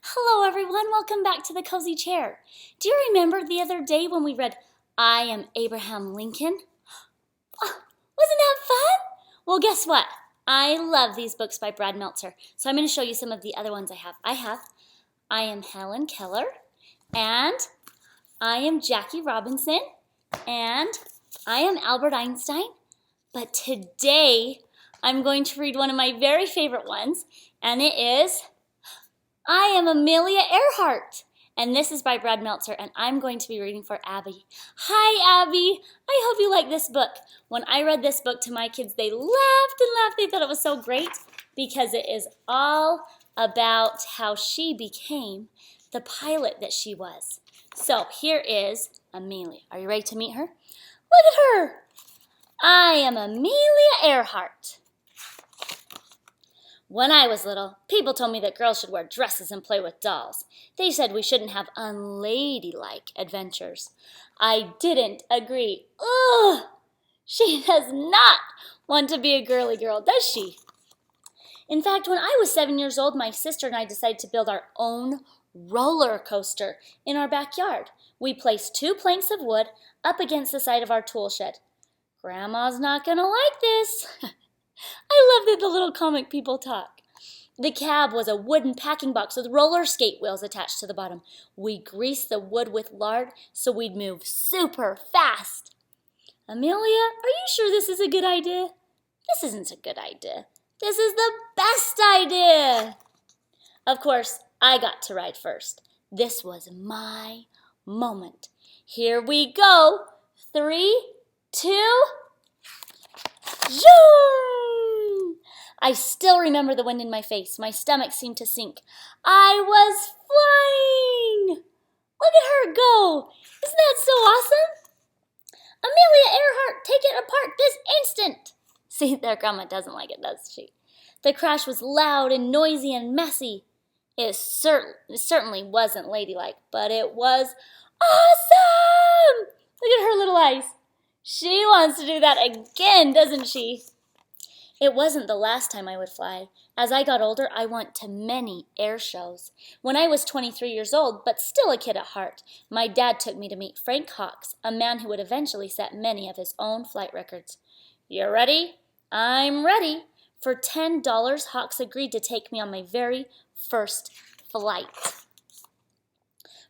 Hello everyone, welcome back to the Cozy Chair. Do you remember the other day when we read I Am Abraham Lincoln? Oh, wasn't that fun? Well, guess what? I love these books by Brad Meltzer, so I'm going to show you some of the other ones I have. I Am Helen Keller, and I Am Jackie Robinson, and I Am Albert Einstein. But today, I'm going to read one of my very favorite ones, and it is I Am Amelia Earhart. And this is by Brad Meltzer, and I'm going to be reading for Abby. Hi, Abby. I hope you like this book. When I read this book to my kids, they laughed and laughed. They thought it was so great because it is all about how she became the pilot that she was. So here is Amelia. Are you ready to meet her? Look at her. I am Amelia Earhart. When I was little, people told me that girls should wear dresses and play with dolls. They said we shouldn't have unladylike adventures. I didn't agree. Ugh! She does not want to be a girly girl, does she? In fact, when I was 7 years old, my sister and I decided to build our own roller coaster in our backyard. We placed 2 planks of wood up against the side of our tool shed. Grandma's not gonna like this. I love that the little comic people talk. The cab was a wooden packing box with roller skate wheels attached to the bottom. We greased the wood with lard so we'd move super fast. Amelia, are you sure this is a good idea? This isn't a good idea. This is the best idea. Of course, I got to ride first. This was my moment. Here we go. 3, 2, zoom! I still remember the wind in my face. My stomach seemed to sink. I was flying! Look at her go! Isn't that so awesome? Amelia Earhart, take it apart this instant! See, their grandma doesn't like it, does she? The crash was loud and noisy and messy. It certainly wasn't ladylike, but it was awesome! Look at her little eyes. She wants to do that again, doesn't she? It wasn't the last time I would fly. As I got older, I went to many air shows. When I was 23 years old, but still a kid at heart, my dad took me to meet Frank Hawks, a man who would eventually set many of his own flight records. You ready? I'm ready. For $10, Hawks agreed to take me on my very first flight.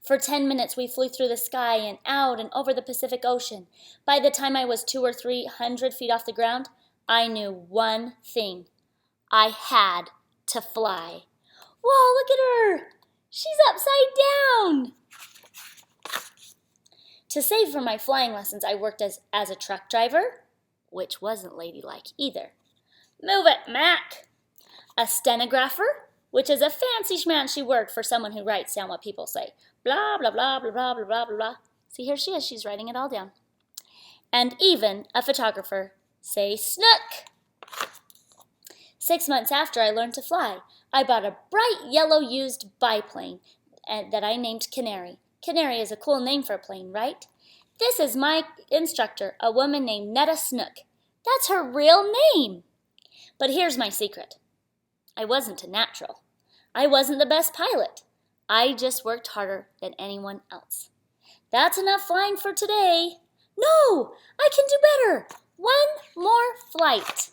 For 10 minutes, we flew through the sky and out and over the Pacific Ocean. By the time I was 200 or 300 feet off the ground, I knew one thing. I had to fly. Whoa, look at her. She's upside down. To save for my flying lessons, I worked as a truck driver, which wasn't ladylike either. Move it, Mac. A stenographer, which is a fancy schmancy word for someone who writes down what people say. Blah, blah, blah, blah, blah, blah, blah, blah, blah. See, here she is. She's writing it all down. And even a photographer. Say snook. 6 months after I learned to fly, I bought a bright yellow used biplane that I named Canary. Canary is a cool name for a plane, right? This is my instructor, a woman named Netta Snook. That's her real name. But here's my secret. I wasn't a natural. I wasn't the best pilot. I just worked harder than anyone else. That's enough flying for today. No, I can do better. One more flight.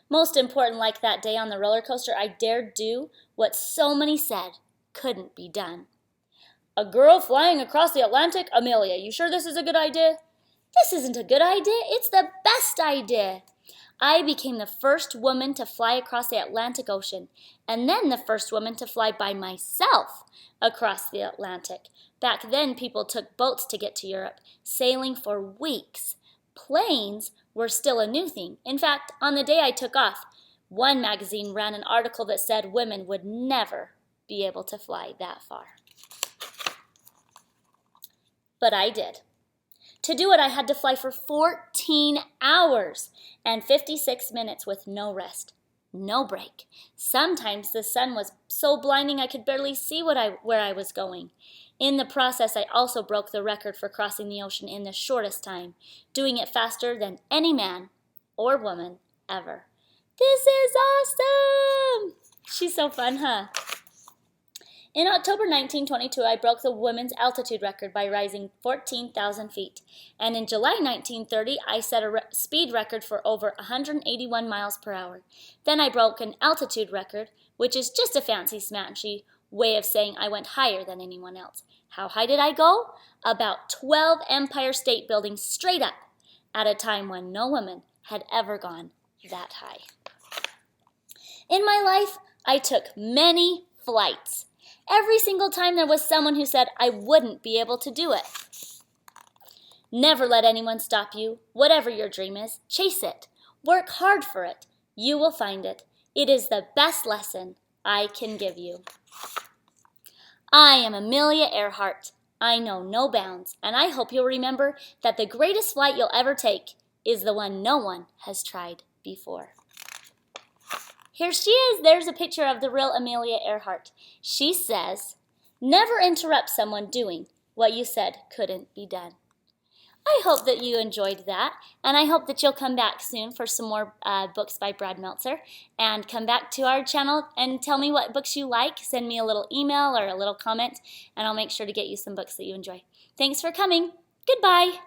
Most important, like that day on the roller coaster, I dared do what so many said couldn't be done. A girl flying across the Atlantic? Amelia, you sure this is a good idea? This isn't a good idea. It's the best idea. I became the first woman to fly across the Atlantic Ocean, and then the first woman to fly by myself across the Atlantic. Back then, people took boats to get to Europe, sailing for weeks. Planes were still a new thing. In fact, on the day I took off, one magazine ran an article that said women would never be able to fly that far. But I did. To do it, I had to fly for 14 hours and 56 minutes with no rest, no break. Sometimes the sun was so blinding I could barely see where I was going. In the process, I also broke the record for crossing the ocean in the shortest time, doing it faster than any man or woman ever. This is awesome! She's so fun, huh? In October 1922, I broke the women's altitude record by rising 14,000 feet. And in July 1930, I set a speed record for over 181 miles per hour. Then I broke an altitude record, which is just a fancy smashy way of saying I went higher than anyone else. How high did I go? About 12 Empire State Buildings straight up, at a time when no woman had ever gone that high. In my life, I took many flights. Every single time there was someone who said I wouldn't be able to do it. Never let anyone stop you. Whatever your dream is, chase it. Work hard for it. You will find it. It is the best lesson I can give you. I am Amelia Earhart. I know no bounds, and I hope you'll remember that the greatest flight you'll ever take is the one no one has tried before. Here she is. There's a picture of the real Amelia Earhart. She says, never interrupt someone doing what you said couldn't be done. I hope that you enjoyed that, and I hope that you'll come back soon for some more books by Brad Meltzer, and come back to our channel and tell me what books you like. Send me a little email or a little comment, and I'll make sure to get you some books that you enjoy. Thanks for coming. Goodbye.